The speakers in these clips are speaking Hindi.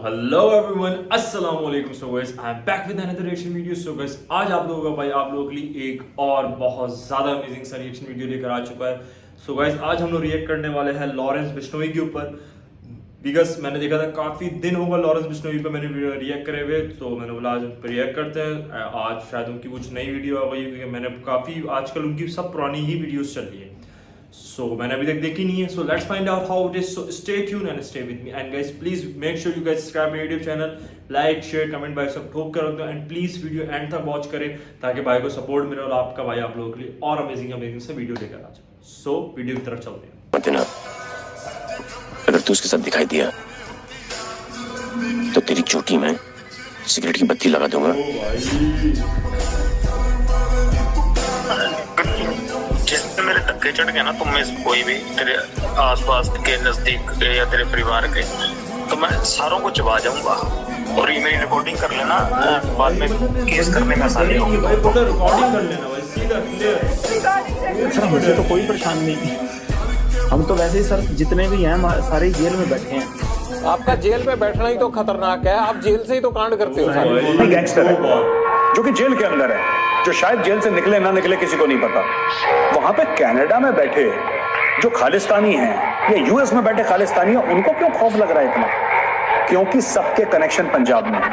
हेलो एवरीवन, अस्सलाम वालेकुम। So guys, I am back with another reaction video. So guys, आज आप लोगों का भाई आप लोगों के लिए एक और बहुत ज़्यादा अमेजिंग सा रिएक्शन वीडियो लेकर आ चुका है। सो गाइस, आज हम लोग रिएक्ट करने वाले हैं लॉरेंस बिश्नोई के ऊपर। बिकॉज मैंने देखा था काफ़ी दिन होगा लॉरेंस बिश्नोई पे मैंने रिएक्ट करे हुए, तो मैंने बोला आज रिएक्ट करते हैं। आज शायद उनकी कुछ नई वीडियो आ गई, क्योंकि मैंने काफ़ी आजकल उनकी सब पुरानी ही वीडियोज़ चल रही है। So मैंने अभी तक देखी नहीं है, so let's find out how it is. So stay tuned and stay with me. And guys, please make sure you guys subscribe my YouTube channel, like, share, comment भाई सब ठोक कर रख दो, and please वीडियो एंड तक वॉच करें ताकि भाई को सपोर्ट मिले और आपका भाई आप लोगों के लिए और अमेजिंग से वीडियो लेकर आ जाए। So वीडियो की तरफ चलते हैं। मदीना, अगर तू उसके साथ दिखाई दिया तो तेरी चोटी में सिगरेट की बत्ती लगा दूंगा। जैसे मेरे धक्के चढ़ गए ना, तुम में से कोई भी तेरे आसपास के नजदीक के या तेरे परिवार के, तो मैं सारों को चबा जाऊंगा। और ये मेरी रिकॉर्डिंग कर लेना, बाद में केस करने में आसानी होगी। रिकॉर्डिंग कर लेना भाई, सीधा क्लियर। सर मुझे तो कोई परेशानी नहीं, हम तो वैसे ही सर जितने भी हैं सारे जेल में बैठे हैं। आपका जेल में बैठना ही तो खतरनाक है, आप जेल से ही तो कांड करते हो सारे। गैंगस्टर है जो कि जेल के अंदर है, जो शायद जेल से निकले ना निकले किसी को नहीं पता। वहां पे कनाडा में बैठे जो खालिस्तानी हैं या यूएस में बैठे खालिस्तानी हैं, उनको क्यों खौफ लग रहा है इतना? क्योंकि सबके कनेक्शन पंजाब में है।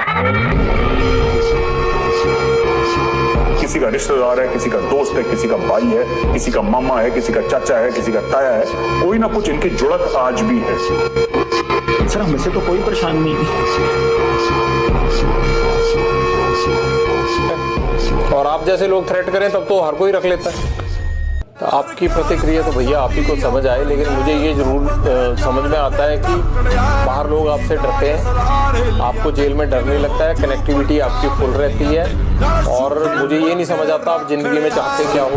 किसी का रिश्तेदार है, किसी का दोस्त है, किसी का भाई है, किसी का मामा है, किसी का चाचा है, किसी का ताया है, कोई ना कुछ इनकी जुड़त आज भी है। सर हमसे तो कोई परेशानी नहीं। और आप जैसे लोग थ्रेट करें तब तो हर कोई रख लेता है। तो आपकी प्रतिक्रिया तो भैया आप ही को समझ आए, लेकिन मुझे ये जरूर समझ में आता है कि बाहर लोग आपसे डरते हैं, आपको जेल में डर नहीं लगता है, कनेक्टिविटी आपकी फुल रहती है। और मुझे ये नहीं समझ आता आप जिंदगी में चाहते क्या हो।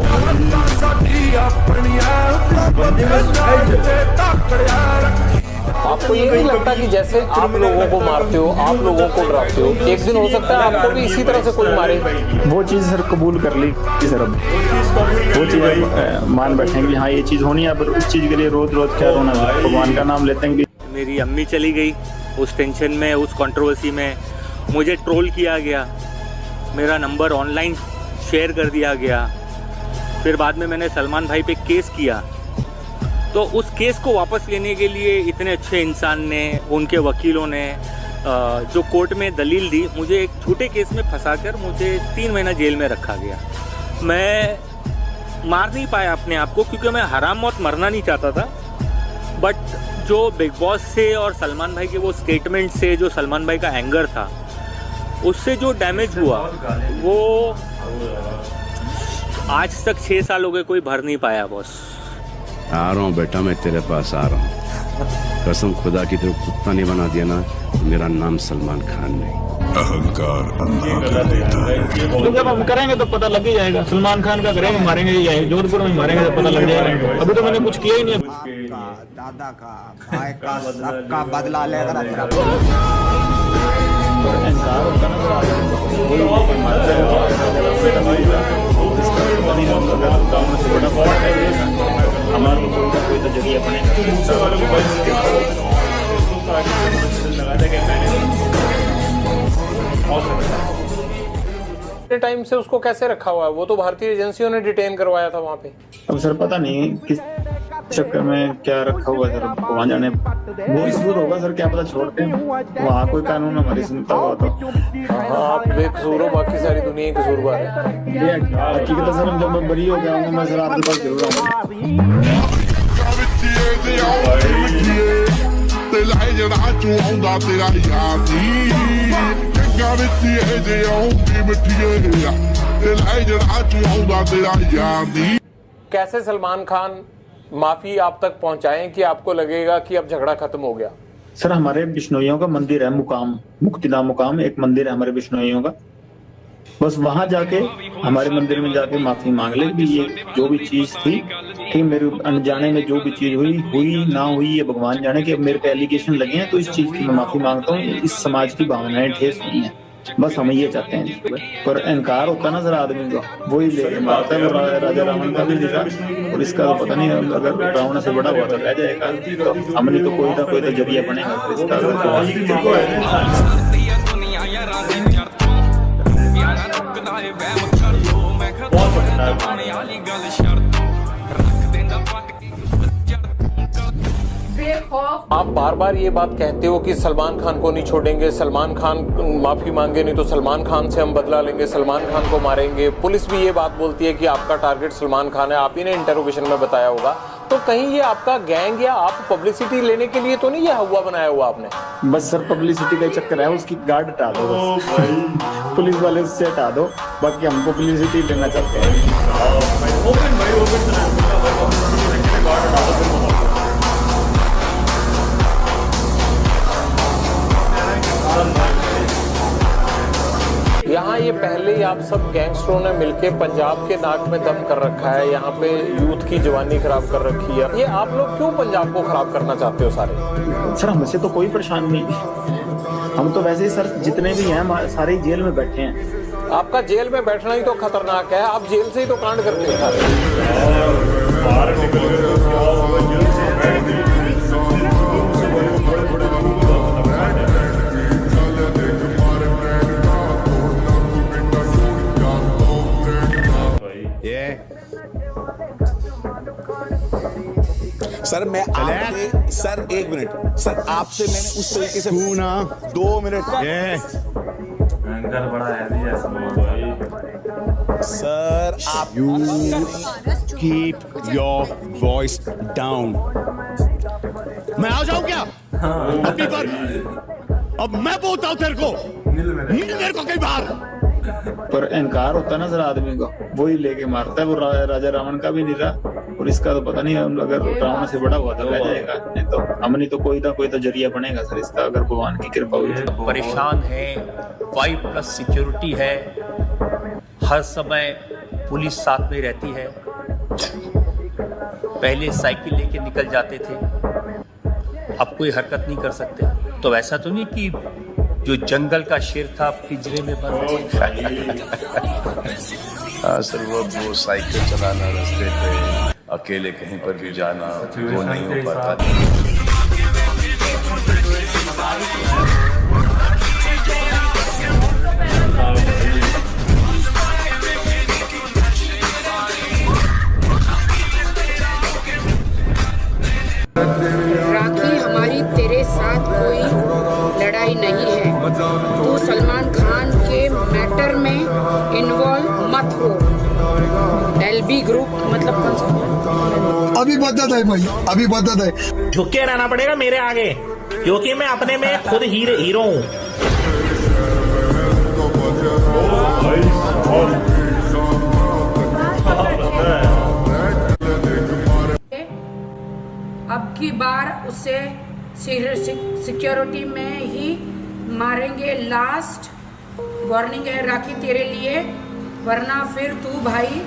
आपको ये नहीं लगता कि जैसे आप लोगों को मारते हो, आप लोगों को डराते हो, एक दिन हो सकता है आपको भी इसी तरह से कोई मारे। वो चीज़ सर कबूल कर ली सर, अब वो चीज़ मान बैठे कि हाँ ये चीज़ होनी है। अब उस चीज़ के लिए रोज रोज क्या रोना, भगवान का नाम लेते हैं कि मेरी अम्मी चली गई उस टेंशन में, उस कंट्रोवर्सी में। मुझे ट्रोल किया गया, मेरा नंबर ऑनलाइन शेयर कर दिया गया। फिर बाद में मैंने सलमान भाई पे केस किया, तो उस केस को वापस लेने के लिए इतने अच्छे इंसान ने, उनके वकीलों ने जो कोर्ट में दलील दी, मुझे एक छोटे केस में फंसाकर मुझे 3 महीना जेल में रखा गया। मैं मार नहीं पाया अपने आप को, क्योंकि मैं हराम मौत मरना नहीं चाहता था। बट जो बिग बॉस से और सलमान भाई के वो स्टेटमेंट से, जो सलमान भाई का एंगर था, उससे जो डैमेज हुआ वो आज तक 6 साल हो गए कोई भर नहीं पाया। बॉस आ रहा हूँ बेटा, मैं तेरे पास आ रहा हूँ। कसम खुदा की, तेरे कुत्ता नहीं बना दिया ना, मेरा नाम सलमान खान नहीं। अहंकार तो जब हम करेंगे तो पता लग ही जाएगा। सलमान खान का करेंगे, मारेंगे ही, जोधपुर में मारेंगे तो पता लग जाएगा। अभी तो मैंने कुछ किया ही नहीं। दादा का, भाई का, सबका बदला लेगा। अहंकार होता टाइम से उसको कैसे रखा हुआ है? वो तो भारतीय एजेंसियों ने डिटेन करवाया था वहाँ पे। अब सर पता नहीं किस चक्कर में क्या रखा हुआ सर, वहाँ जाने वो मजबूर होगा सर, क्या पता छोड़ते हैं वहाँ कोई कानून हमारी सुनता हुआ तो। हाँ, आप बेकसूर हो, बाकी सारी दुनिया कसूरवार है। ये हकीकत है सर, जब मैं बरी हो गया हूँ मैं सर आपके पास जरूर आऊँगा। कैसे सलमान खान माफी आप तक पहुंचाएं कि आपको लगेगा कि अब झगड़ा खत्म हो गया? सर हमारे बिश्नोइयों का मंदिर है, मुकाम मुक्तिधाम मुकाम एक मंदिर है हमारे बिश्नोइयों का। बस वहां जाके हमारे मंदिर में जाके माफी मांग ले कि ये जो भी चीज थी, ठीक मेरे अनजाने में जो भी चीज हुई ना हुई, ये भगवान जाने कि मेरे पे एलिगेशन लगे हैं, तो इस चीज की मैं माफी मांगता हूँ। इस समाज की भावनाएं ठेस हुई हैं, बस हम ये चाहते हैं, पर अहंकार होता ना सर आदमी का, वही लेके मारता है। वो राजा रावण का भी दिखा, और इसका तो पता नहीं, अगर रावण से बड़ा हुआ तो रह जाएगा, तो हमने तो कोई ना कोई तो जरिया बनेगा तो इसका। आप बार बार ये बात कहते हो कि सलमान खान को नहीं छोड़ेंगे, सलमान खान माफी मांगे नहीं तो सलमान खान से हम बदला लेंगे, सलमान खान को मारेंगे। पुलिस भी ये बात बोलती है कि आपका टारगेट सलमान खान है, आप ही ने इंटरोगेशन में बताया होगा। तो कहीं ये आपका गैंग या आप पब्लिसिटी लेने के लिए तो नहीं ये हुआ बनाया हुआ आपने? बस सर पब्लिसिटी का चक्कर है, उसकी गार्ड हटा दो बस। पुलिस वाले उससे हटा दो, बाकी हम पब्लिसिटी लेना चाहते हैं। यहाँ ये पहले ही आप सब गैंगस्टरों ने मिलके पंजाब के नाक में दम कर रखा है, यहाँ पे यूथ की जवानी खराब कर रखी है। ये आप लोग क्यों पंजाब को खराब करना चाहते हो सारे? सर हमसे तो कोई परेशान नहीं, हम तो वैसे ही सर जितने भी हैं सारे जेल में बैठे हैं। आपका जेल में बैठना ही तो खतरनाक है, आप जेल से ही तो कांड करते हैं। सर मैं आपसे, सर एक मिनट, सर आपसे मैंने उस तरीके से 2 मिनट सर आप you keep your voice down. मैं आ जाऊं क्या अभी पर? अब मैं बोलता हूं तेरे को, मेरे को कई बार। पर अहंकार होता ना सर आदमी का, वही लेके मारता है। वो राजा रावण का भी नहीं रहा, और इसका तो पता नहीं, अगर रावण से बड़ा हुआ तो रह जाएगा, नहीं तो हमने तो कोई ना कोई तो जरिया बनेगा सर इसका, अगर भगवान की कृपा हुई। परेशान है, 5+ सिक्योरिटी है, हर समय पुलिस साथ में रहती है। पहले साइकिल लेके निकल जाते थे, अब कोई हरकत नहीं कर सकते। तो ऐसा तो नहीं कि जो जंगल का शेर था पिंजरे में बंद। हाँ सर, वो साइकिल चलाना, रास्ते पे अकेले कहीं पर भी जाना, वो नहीं हो पाता। राखी हमारी तेरे साथ कोई लड़ाई नहीं है, तू सलमान खान के मैटर में इन्वॉल्व मत हो। LB ग्रुप मतलब कौन सा? अभी बदत है भाई, अभी बदत है। झुक के रहना पड़ेगा मेरे आगे, क्योंकि मैं अपने में खुद हीरो हूँ। अब की बार उसे सिक्योरिटी में ही मारेंगे। लास्ट वार्निंग है राखी तेरे लिए, वरना फिर तू भाई।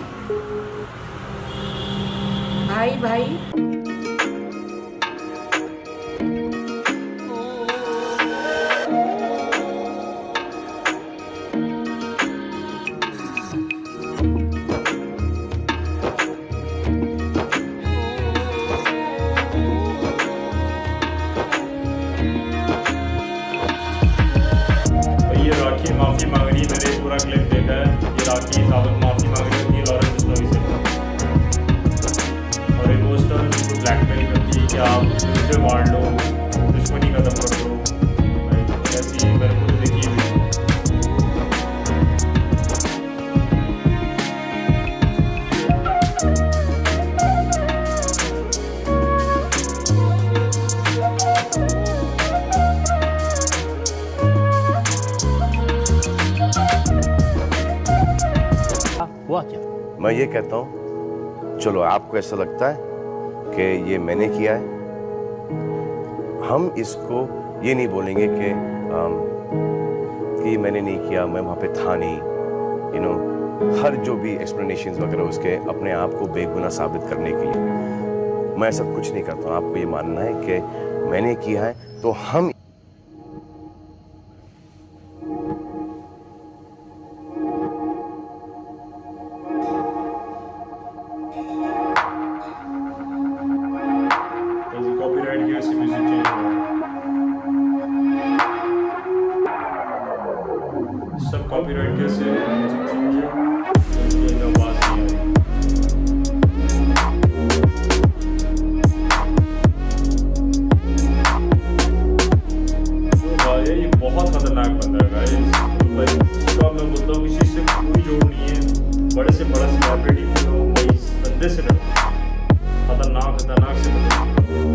राखी माफी मांग रही है, मैंने पूरा क्लिप देखा है। ये राखी सावंत माफी मांग रही होती है लॉरेंस बिश्नोई से, और इमोशनल ब्लैकमेल करती है कि आप मुझे मार लो, दुश्मनी खत्म कर दो। ऐसी मैंने खुद देखी हुई। मैं ये कहता हूँ, चलो आपको ऐसा लगता है कि ये मैंने किया है, हम इसको ये नहीं बोलेंगे कि ये मैंने नहीं किया, मैं वहाँ पे था नहीं। हर जो भी एक्सप्लेनेशंस वगैरह उसके अपने आप को बेगुनाह साबित करने के लिए मैं ऐसा कुछ नहीं करता हूँ। आपको ये मानना है कि मैंने किया है, तो हम सब कॉपीराइट कैसे हो सकती है, ये आवाज नहीं आ रही। ये बहुत खतरनाक बंदा है गाइस, तो मैं बोलता हूँ किसी से कोई जोड़ नहीं है, बड़े से बड़ा सेलिब्रिटी को भाई इस बंदे से डरो, खतरनाक से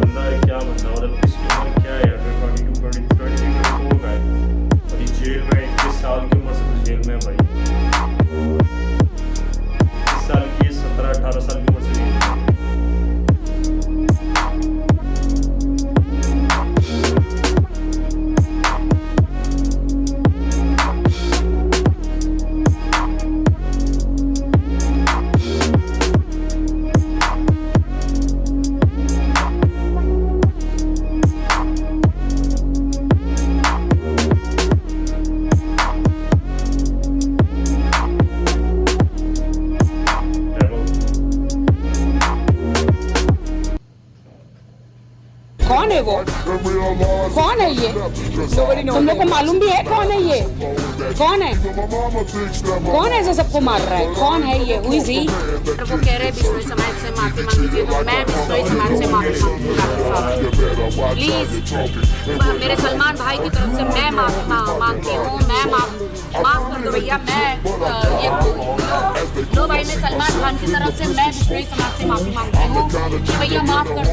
बंदा है, क्या बंदा, और अब इसकी उम्र क्या है, 22, 23, 24 का है, और ये जेल में 21 साल की उम्र से तो जेल में है भाई, 21 साल की 17-18 साल की उम्र से जेल में। कौन है वो? कौन है ये? तुम लोग को मालूम भी है कौन है ये? कौन है? कौन ऐसे सबको मार रहा है? कौन है ये? Who is he? वो कह रहे बिश्नोई समाज से माफी मांग लीजिए, तो मैं बिश्नोई समाज से माफी मांगूंगा प्लीज। मेरे सलमान भाई की तरफ से मैं माफी मांगती हूँ, मैं माफ कर दो भैया, मैं ये दो भाई में सलमान खान की तरफ से मैं बिश्नोई समाज से माफी मांगती हूँ कि भैया माफ कर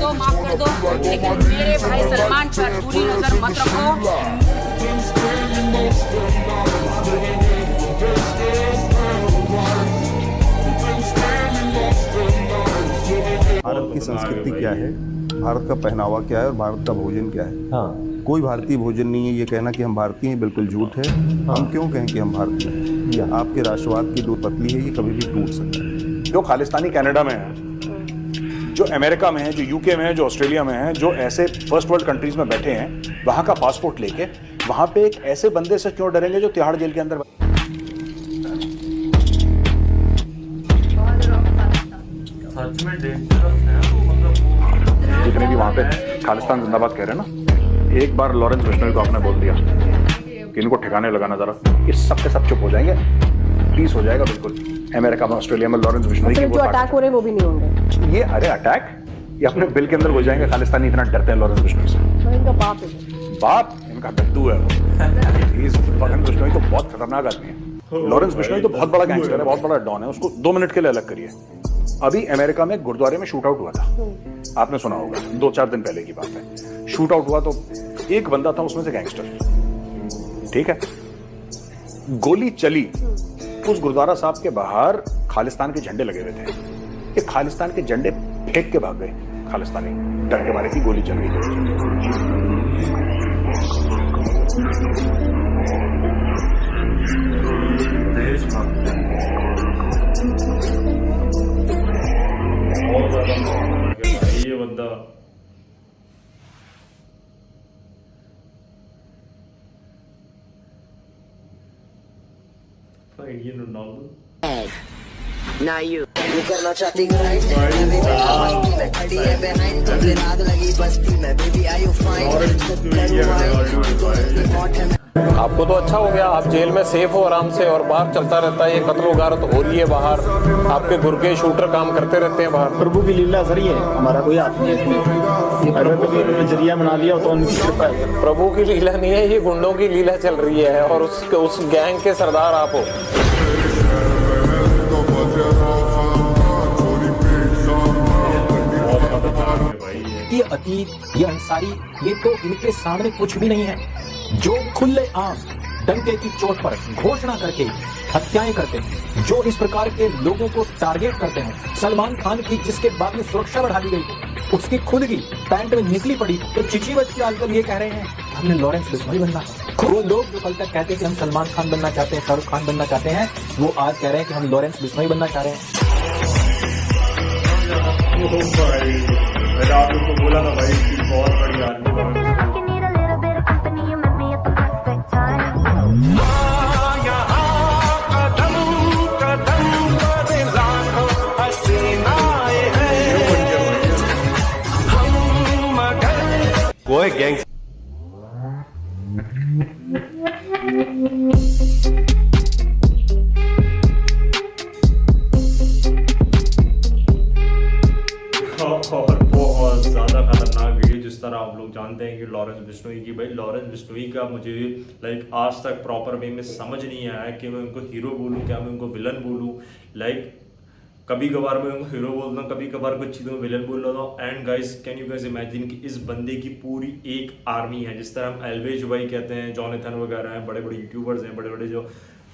दो, लेकिन मेरे भाई सलमान पर पूरी नजर मत रखो। भारत की संस्कृति क्या है, भारत का पहनावा क्या है और भारत का भोजन क्या है। हाँ। कोई भारतीय भोजन नहीं है। ये कहना कि हम भारतीय हैं बिल्कुल झूठ है। हाँ। हम क्यों कहें कि हम भारतीय हैं? आपके राष्ट्रवाद की दो पतली है, ये कभी भी टूट सकता है। जो खालिस्तानी कनाडा में है, जो अमेरिका में है, जो यूके में है, जो ऑस्ट्रेलिया में है, जो ऐसे फर्स्ट वर्ल्ड कंट्रीज में बैठे हैं, वहां का पासपोर्ट लेके वहां पे एक ऐसे बंदे से क्यों डरेंगे जो तिहाड़ जेल के अंदर। जितने भी वहां पे खालिस्तान जिंदाबाद कह रहे हैं ना, एक बार लॉरेंस बिश्नोई को आपने बोल दिया कि इनको ठिकाने लगाना जरा, ये सब के सब चुप हो जाएंगे, पीस हो जाएगा बिल्कुल। अमेरिका में, ऑस्ट्रेलिया में लॉरेंस बिश्नोई की जो अटैक हो रहे वो भी नहीं होंगे। ये अरे अटैक ये अपने बिल के अंदर हो जाएंगे। खालिस्तानी इतना डरते हैं लॉरेंस बिश्नोई से। इनका बाप है, बाप इनका गद्दू है वो। लॉरेंस बिश्नोई तो बहुत खतरनाक आदमी है। लॉरेंस बिश्नोई तो बहुत बड़ा गैंगस्टर है, बहुत बड़ा डॉन है। उसको 2 मिनट के लिए अलग करिए। अभी अमेरिका में गुरुद्वारे में शूट आउट हुआ था, आपने सुना होगा, 2-4 दिन पहले की बात है। शूट आउट हुआ तो एक बंदा था उसमें से गैंगस्टर, ठीक है। गोली चली, उस गुरुद्वारा साहब के बाहर खालिस्तान के झंडे लगे हुए थे। ये खालिस्तान के झंडे फेंक के भाग गए खालिस्तानी, डर के मारे की गोली चल गई। ये बंदा इंडियन रोनाल्डो। Now you करना चाहती ग्राइंड, खड़ी है behind, तुझे रात लगी बस्ती में, baby are you fine? आपको तो अच्छा हो गया, आप जेल में सेफ हो आराम से, और बाहर चलता रहता है ये कत्ल वगारत हो रही है बाहर, आपके गुर्गे शूटर काम करते रहते हैं बाहर। प्रभु की लीला सही है, हमारा कोई हाथ नहीं है इसमें। अगर कभी उन्होंने जरिया बना दिया तो उनकी कृपा है। प्रभु की लीला नहीं है, ये गुंडों की लीला चल रही है, और उस गैंग के सरदार आप हो। ये अतीत, ये अंसारी, ये तो इनके सामने कुछ भी नहीं है। जो खुले आम डंके की चोट पर घोषणा करके हत्याएं करते हैं, जो इस प्रकार के लोगों को टारगेट करते हैं। सलमान खान की जिसके बाद में सुरक्षा बढ़ा दी गई, उसकी खुद की पैंट में निकली पड़ी, तो चिची बच्चे आजकल ये कह रहे हैं हमने लॉरेंस बिश्नोई बनना। वो लोग जो कल तक कहते कि हम सलमान खान बनना चाहते हैं, शाहरुख खान बनना चाहते हैं, वो आज कह रहे हैं कि हम लॉरेंस बिश्नोई बनना चाह रहे हैं। मैंने आप लोग को बोला था भाई, इसकी बहुत बड़ी आर्मी है। वो है गैंग। बिश्नोई की। भाई लॉरेंस बिश्नोई का मुझे लाइक आज तक प्रॉपर वे में समझ नहीं आया कि मैं उनको हीरो बोलूँ, क्या मैं उनको विलन बोलूँ। लाइक कभी कभार मैं उनको हीरो बोलता हूँ, कभी कभार कुछ चीज़ों में विलन बोल रहा हूँ। And guys can you guys imagine कि इस बंदे की पूरी एक आर्मी है, जिस तरह हम एलवेज भाई कहते हैं, जॉनथन वगैरह हैं, बड़े बड़े यूट्यूबर्स हैं, बड़े बड़े जो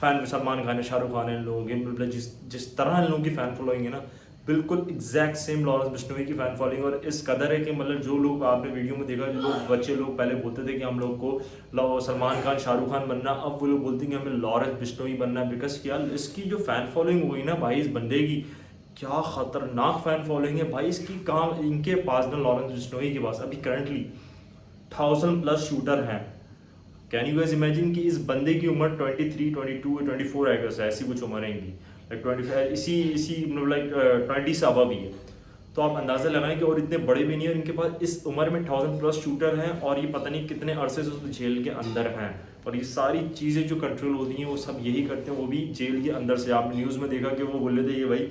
फैन सलमान खान है, शाहरुख खान है, इन लोगों की मतलब जिस तरह इन लोगों की फ़ैन फॉलोइंग है ना, बिल्कुल एग्जैक्ट सेम लॉरेंस बिश्नोई की फ़ैन फॉलोइंग। और इस कदर है कि मतलब जो लोग आपने वीडियो में देखा, जो लोग बच्चे लोग पहले बोलते थे कि हम लोग को सलमान खान शाहरुख खान बनना, अब वो लोग बोलते हैं कि हमें लॉरेंस बिश्नोई बनना है। बिकॉज क्या इसकी जो फ़ैन फॉलोइंग हुई ना भाई, इस बंदे की क्या ख़तरनाक फ़ैन फॉलोइंग है भाई इसकी। काम इनके पास ना लॉरेंस बिश्नोई के पास अभी करंटली 1000+ शूटर हैं। कैन यू गाइस इमेजिन कि इस बंदे की उम्र 23, 22, 24 आई गेस, ऐसी कुछ उम्र है इनकी, लाइक 25 इसी मतलब लाइक 20 से अबव ही है। तो आप अंदाज़ा लगाएं कि और इतने बड़े भी नहीं है, इनके पास इस उम्र में 1000+ शूटर हैं और ये पता नहीं कितने अरसे से उस जेल के अंदर हैं। और ये सारी चीज़ें जो कंट्रोल होती हैं वो सब यही करते हैं, वो भी जेल के अंदर से। आपने न्यूज़ में देखा कि वो बोले थे ये भाई,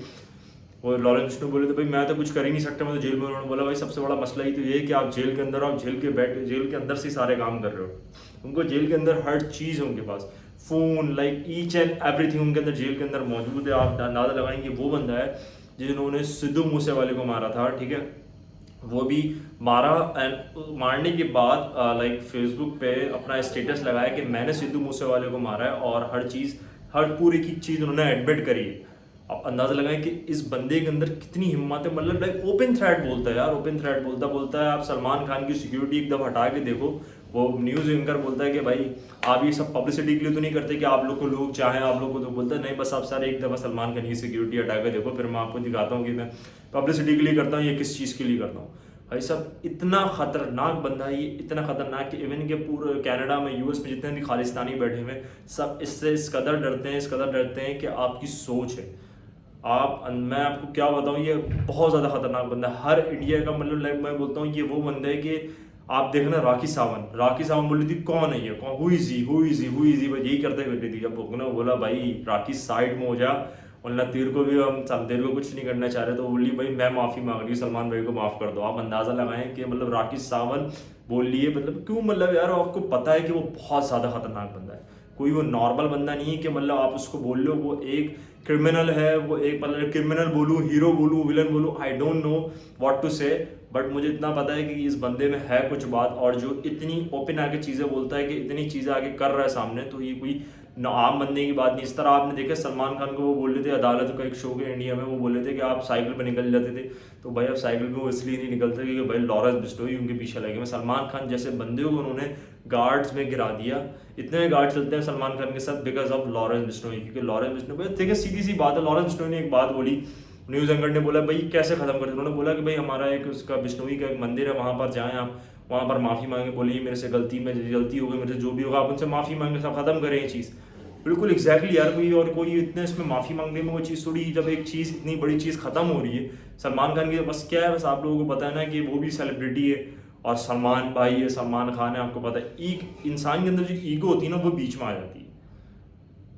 वो लॉरेंस बिश्नोई बोले थे भाई मैं तो कुछ कर ही नहीं सकता, मैं तो जेल में। उन्होंने बोला भाई सबसे बड़ा मसला ही तो ये है कि आप जेल के अंदर, आप जेल के अंदर से सारे काम कर रहे हो। उनको जेल के अंदर हर चीज़ है उनके पास, phone like each and everything उनके अंदर जेल के अंदर मौजूद है। आप अंदाज़ा लगाएंगे वो बंदा है जिन्होंने सिद्धू मूसेवाले को मारा था, ठीक है, वो भी मारा। एंड मारने के बाद लाइक फेसबुक पे अपना स्टेटस लगाया कि मैंने सिद्धू मूसेवाले को मारा है, और हर चीज़, हर पूरी की चीज़ उन्होंने एडमिट करी है। आप अंदाज़ा लगाएं कि इस बंदे के अंदर कितनी हिम्मत है। मतलब लाइक ओपन थ्रेट बोलता है यार, ओपन थ्रेट बोलता है। आप सलमान खान की सिक्योरिटी एकदम हटा के देखो, वो न्यूज़ एंकर बोलता है कि भाई आप ये सब पब्लिसिटी के लिए तो नहीं करते कि आप लोग को लोग चाहें, आप लोग को तो बोलता है नहीं, बस आप सारे एक दफ़ा सलमान खान की सिक्योरिटी हटा के देखो, फिर मैं आपको दिखाता हूँ कि मैं पब्लिसिटी के लिए करता हूँ या किस चीज़ के लिए करता हूँ। भाई सब इतना ख़तरनाक बंदा है ये, इतना ख़तरनाक कि इवन के पूरे कनाडा में, यूएस में जितने भी खालिस्तानी बैठे हुए सब इससे इस कदर डरते हैं कि आपकी सोच है। मैं आपको क्या बताऊं, ये बहुत ज़्यादा ख़तरनाक बंदा है। हर इंडिया का मतलब लाइक मैं बोलता हूँ ये वो बंदा है कि आप देखना राखी सावंत बोली थी कौन है ये, कौन, हु इज़ ही, भाई यही करते बैठी थी। जब उन्होंने बोला भाई राखी साइड में हो जा, वरना तेरे को भी हम तेरे को कुछ नहीं करना चाह रहे, तो बोली भाई मैं माफ़ी मांग रही हूँ, सलमान भाई को माफ़ कर दो। आप अंदाज़ा लगाएं कि मतलब राखी सावंत बोल रही है, मतलब क्यों, मतलब यार आपको पता है कि वो बहुत ज़्यादा ख़तरनाक बंदा है, कोई वो नॉर्मल बंदा नहीं है कि मतलब आप उसको बोल लो वो एक क्रिमिनल है, वो एक मतलब क्रिमिनल बोलूँ, हीरो बोलूँ, विलन बोलूँ, I don't know what to say. But मुझे इतना पता है कि इस बंदे में है कुछ बात, और जो इतनी ओपन आके चीज़ें बोलता है कि इतनी चीज़ें आगे कर रहा है सामने, तो ये कोई आम बंदे की बात नहीं। इस तरह आपने देखा सलमान खान को वो बोल रहे थे अदालत का एक शो के इंडिया में, वो बोल रहे थे कि आप साइकिल पर निकल जाते थे, तो भाई अब साइकिल पे वो इसलिए नहीं निकलते क्योंकि भाई लॉरेंस बिश्नोई उनके पीछे लगे। सलमान खान जैसे बंदे को उन्होंने गार्ड्स में गिरा दिया, इतने गार्ड चलते हैं सलमान खान के साथ बिकॉज ऑफ लॉरेंस बिश्नोई, क्योंकि लॉरेंस बिश्नोई देखिए सीधी सी बात है। लॉरेंस बिश्नोई ने एक बात बोली, न्यूज़ एंकर ने बोला भाई कैसे ख़त्म करते, उन्होंने बोला कि भाई हमारा एक उसका बिश्नोई का एक मंदिर है, वहाँ पर जाएँ आप, वहाँ पर माफ़ी मांगे, बोलिए मेरे से गलती हो गई, मेरे से जो भी होगा आप उनसे माफ़ी मांगे, सब ख़त्म करें ये चीज़। बिल्कुल एग्जैक्टली यार, कोई इतने इसमें माफ़ी मांगने में वो चीज़ थोड़ी, जब एक चीज़ इतनी बड़ी चीज़ ख़त्म हो रही है। सलमान खान की बस क्या है, बस आप लोगों को पता है ना कि वो भी सेलिब्रिटी है और सलमान भाई है, सलमान खान है, आपको पता है एक इंसान के अंदर जो ईगो होती है ना वो बीच में आ जाती है।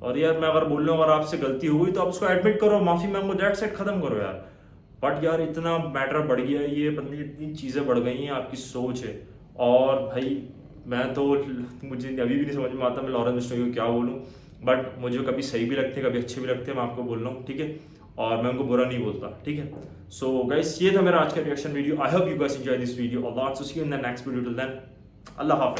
और यार मैं अगर बोल रहा हूँ अगर आपसे गलती हो गई तो आप उसको एडमिट करो, माफ़ी मांगो, डेट सेट ख़त्म करो यार। बट यार इतना मैटर बढ़ गया है, ये बंदी इतनी चीज़ें बढ़ गई हैं, आपकी सोच है। और भाई मैं तो, मुझे अभी भी नहीं समझ में आता मैं लॉरेंस बिश्नोई को क्या बोलूँ, बट मुझे कभी सही भी लगते हैं, कभी अच्छे भी लगते हैं, मैं आपको बोल रहा हूँ, ठीक है, और मैं उनको बुरा नहीं बोलता, ठीक है। सो गाइस ये था मेरा आज का reaction video. I hope you guys enjoy this video और lots to see you in the next video. Till then अल्लाह हाफ़िज़।